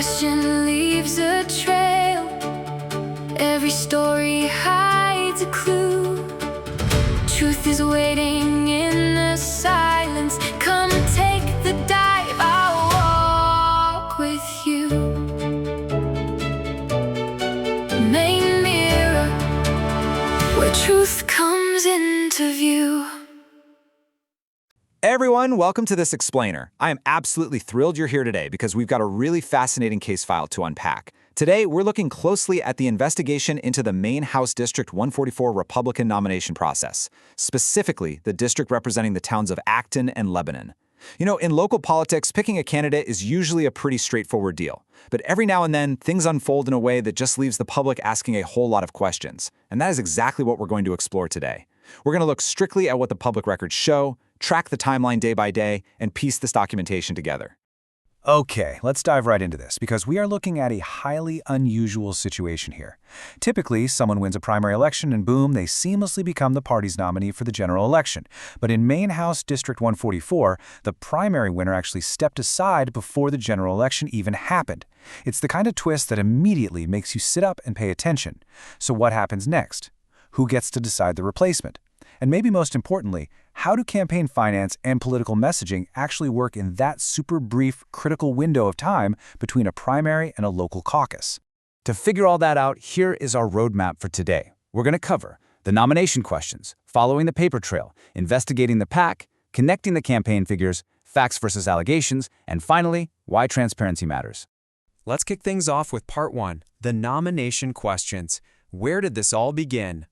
question leaves a trail. Every story hides a clue. Truth is waiting in the silence. Come take the dive, I'll walk with you. Maine Mirror, where truth comes into view. Hey everyone, welcome to this explainer. I am absolutely thrilled you're here today because we've got a really fascinating case file to unpack. Today, we're looking closely at the investigation into the Maine House District 144 Republican nomination process, specifically the district representing the towns of Acton and Lebanon. You know, in local politics, picking a candidate is usually a pretty straightforward deal. But every now and then, things unfold in a way that just leaves the public asking a whole lot of questions. And that is exactly what we're going to explore today. We're going to look strictly at what the public records show, track the timeline day by day, and piece this documentation together. Okay, let's dive right into this because we are looking at a highly unusual situation here. Typically, someone wins a primary election and boom, they seamlessly become the party's nominee for the general election. But in Maine House District 144, the primary winner actually stepped aside before the general election even happened. It's the kind of twist that immediately makes you sit up and pay attention. So what happens next? Who gets to decide the replacement? And maybe most importantly, how do campaign finance and political messaging actually work in that super brief, critical window of time between a primary and a local caucus? To figure all that out, here is our roadmap for today. We're going to cover the nomination questions, following the paper trail, investigating the PAC, connecting the campaign figures, facts versus allegations, and finally, why transparency matters. Let's kick things off with part 1, the nomination questions. Where did this all begin?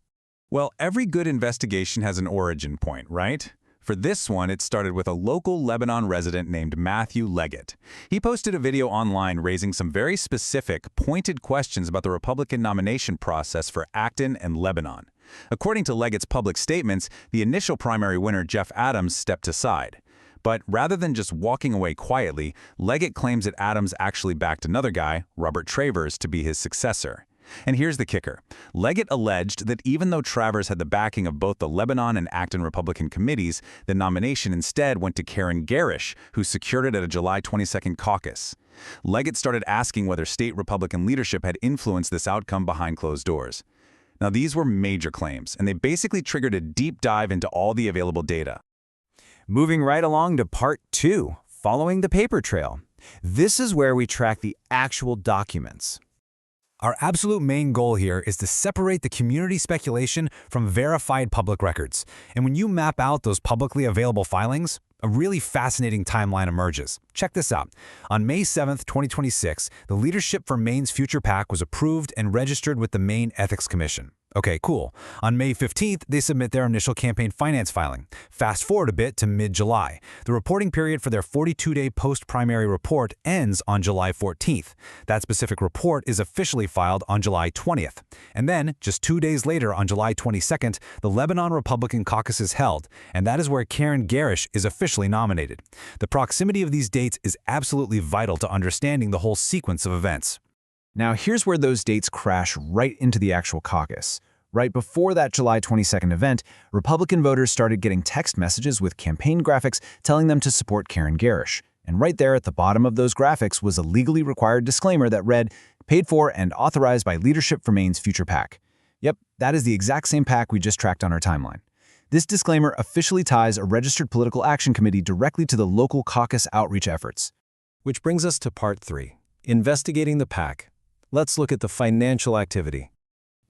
Well, every good investigation has an origin point, right? For this one, it started with a local Lebanon resident named Matthew Leggett. He posted a video online raising some very specific, pointed questions about the Republican nomination process for Acton and Lebanon. According to Leggett's public statements, the initial primary winner, Jeff Adams, stepped aside. But rather than just walking away quietly, Leggett claims that Adams actually backed another guy, Robert Travers, to be his successor. And here's the kicker. Leggett alleged that even though Travers had the backing of both the Lebanon and Acton Republican committees, the nomination instead went to Karen Garish, who secured it at a July 22nd caucus. Leggett started asking whether state Republican leadership had influenced this outcome behind closed doors. Now, these were major claims, and they basically triggered a deep dive into all the available data. Moving right along to part 2, following the paper trail. This is where we track the actual documents. Our absolute main goal here is to separate the community speculation from verified public records. And when you map out those publicly available filings, a really fascinating timeline emerges. Check this out. On May 7th, 2026, the leadership for Maine's future PAC was approved and registered with the Maine Ethics Commission. Okay, cool. On May 15th, they submit their initial campaign finance filing. Fast forward a bit to mid-July. The reporting period for their 42-day post-primary report ends on July 14th. That specific report is officially filed on July 20th. And then, just 2 days later, on July 22nd, the Lebanon Republican caucus is held, and that is where Karen Garish is officially nominated. The proximity of these dates is absolutely vital to understanding the whole sequence of events. Now, here's where those dates crash right into the actual caucus. Right before that July 22nd event, Republican voters started getting text messages with campaign graphics telling them to support Karen Garish. And right there at the bottom of those graphics was a legally required disclaimer that read, "Paid for and authorized by leadership for Maine's future PAC." Yep, that is the exact same PAC we just tracked on our timeline. This disclaimer officially ties a registered political action committee directly to the local caucus outreach efforts. Which brings us to part 3, investigating the PAC. Let's look at the financial activity.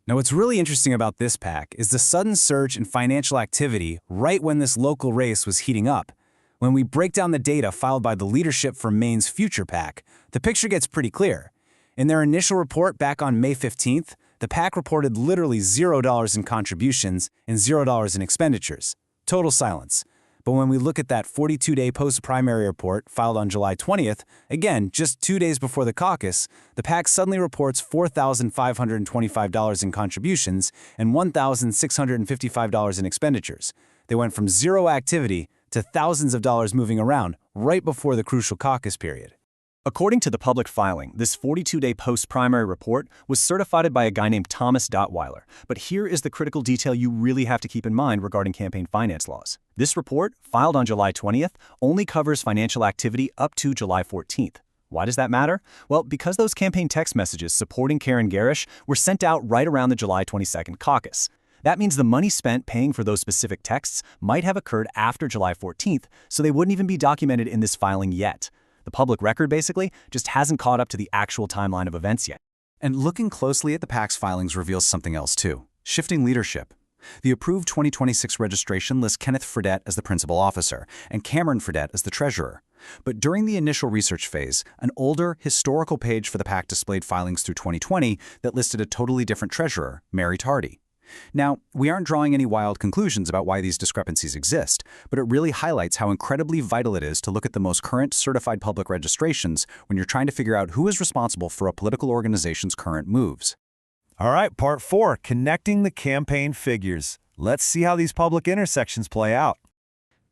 Now, what's really interesting about this PAC is the sudden surge in financial activity right when this local race was heating up. When we break down the data filed by the leadership for Maine's future PAC, the picture gets pretty clear. In their initial report back on May 15th, the PAC reported literally $0 in contributions and $0 in expenditures. Total silence. But when we look at that 42-day post-primary report filed on July 20th, again, just 2 days before the caucus, the PAC suddenly reports $4,525 in contributions and $1,655 in expenditures. They went from zero activity to thousands of dollars moving around right before the crucial caucus period. According to the public filing, this 42-day post-primary report was certified by a guy named Thomas Dottweiler. But here is the critical detail you really have to keep in mind regarding campaign finance laws. This report, filed on July 20th, only covers financial activity up to July 14th. Why does that matter? Well, because those campaign text messages supporting Karen Garish were sent out right around the July 22nd caucus. That means the money spent paying for those specific texts might have occurred after July 14th, so they wouldn't even be documented in this filing yet. The public record, basically, just hasn't caught up to the actual timeline of events yet. And looking closely at the PAC's filings reveals something else too: shifting leadership. The approved 2026 registration lists Kenneth Fredette as the principal officer and Cameron Fredette as the treasurer. But during the initial research phase, an older, historical page for the PAC displayed filings through 2020 that listed a totally different treasurer, Mary Tardy. Now, we aren't drawing any wild conclusions about why these discrepancies exist, but it really highlights how incredibly vital it is to look at the most current certified public registrations when you're trying to figure out who is responsible for a political organization's current moves. All right, part 4, connecting the campaign figures. Let's see how these public intersections play out.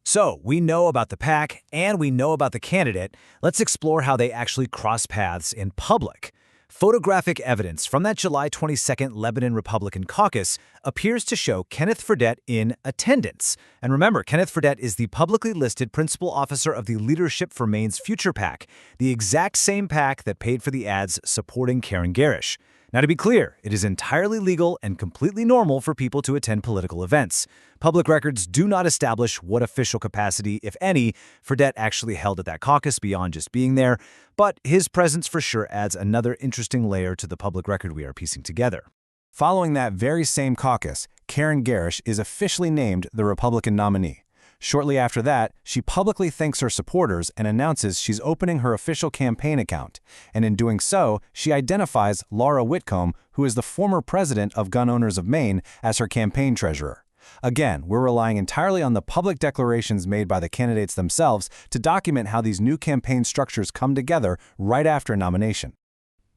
So, we know about the PAC and we know about the candidate. Let's explore how they actually cross paths in public. Photographic evidence from that July 22nd Lebanon Republican caucus appears to show Kenneth Fredette in attendance. And remember, Kenneth Fredette is the publicly listed principal officer of the Leadership for Maine's Future PAC, the exact same PAC that paid for the ads supporting Karen Garish. Now, to be clear, it is entirely legal and completely normal for people to attend political events. Public records do not establish what official capacity, if any, Fredette actually held at that caucus beyond just being there, but his presence for sure adds another interesting layer to the public record we are piecing together. Following that very same caucus, Karen Garish is officially named the Republican nominee. Shortly after that, she publicly thanks her supporters and announces she's opening her official campaign account. And in doing so, she identifies Laura Whitcomb, who is the former president of Gun Owners of Maine, as her campaign treasurer. Again, we're relying entirely on the public declarations made by the candidates themselves to document how these new campaign structures come together right after nomination.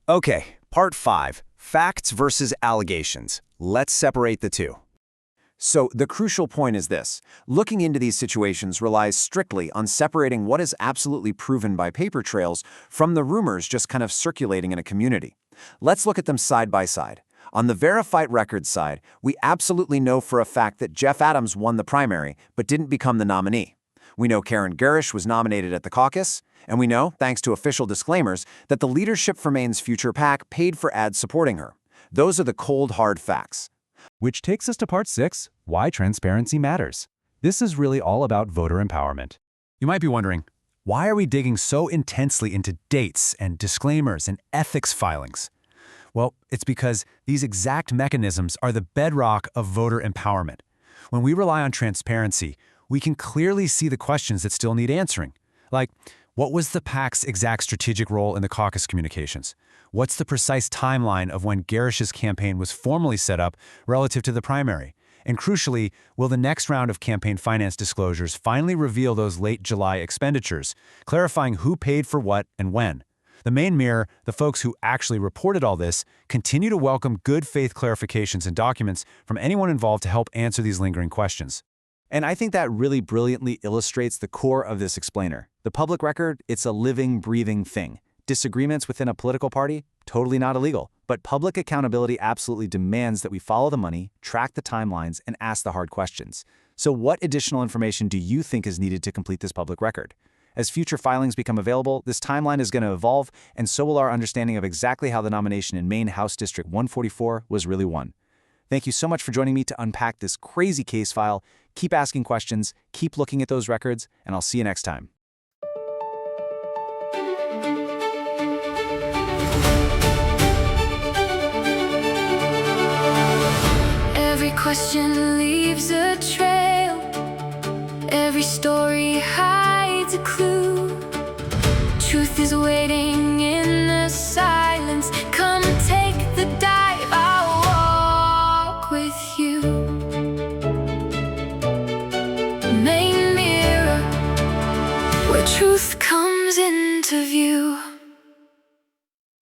Okay, part 5, facts versus allegations. Let's separate the two. So the crucial point is this: looking into these situations relies strictly on separating what is absolutely proven by paper trails from the rumors just kind of circulating in a community. Let's look at them side by side. On the verified records side, we absolutely know for a fact that Jeff Adams won the primary but didn't become the nominee. We know Karen Garish was nominated at the caucus, and we know, thanks to official disclaimers, that the Leadership for Maine's Future PAC paid for ads supporting her. Those are the cold, hard facts. Which takes us to part 6, why transparency matters. This is really all about voter empowerment. You might be wondering, why are we digging so intensely into dates and disclaimers and ethics filings? Well, it's because these exact mechanisms are the bedrock of voter empowerment. When we rely on transparency, we can clearly see the questions that still need answering. Like, what was the PAC's exact strategic role in the caucus communications? What's the precise timeline of when Garish's campaign was formally set up relative to the primary? And crucially, will the next round of campaign finance disclosures finally reveal those late July expenditures, clarifying who paid for what and when? The Maine Mirror, the folks who actually reported all this, continue to welcome good faith clarifications and documents from anyone involved to help answer these lingering questions. And I think that really brilliantly illustrates the core of this explainer. The public record, it's a living, breathing thing. Disagreements within a political party? Totally not illegal. But public accountability absolutely demands that we follow the money, track the timelines, and ask the hard questions. So what additional information do you think is needed to complete this public record? As future filings become available, this timeline is going to evolve, and so will our understanding of exactly how the nomination in Maine House District 144 was really won. Thank you so much for joining me to unpack this crazy case file. Keep asking questions, keep looking at those records, and I'll see you next time. Every question leaves a trail. Every story hides a clue. Truth is waiting in the silence. Come take the dive, I'll walk with you. Maine Mirror, where truth comes into view.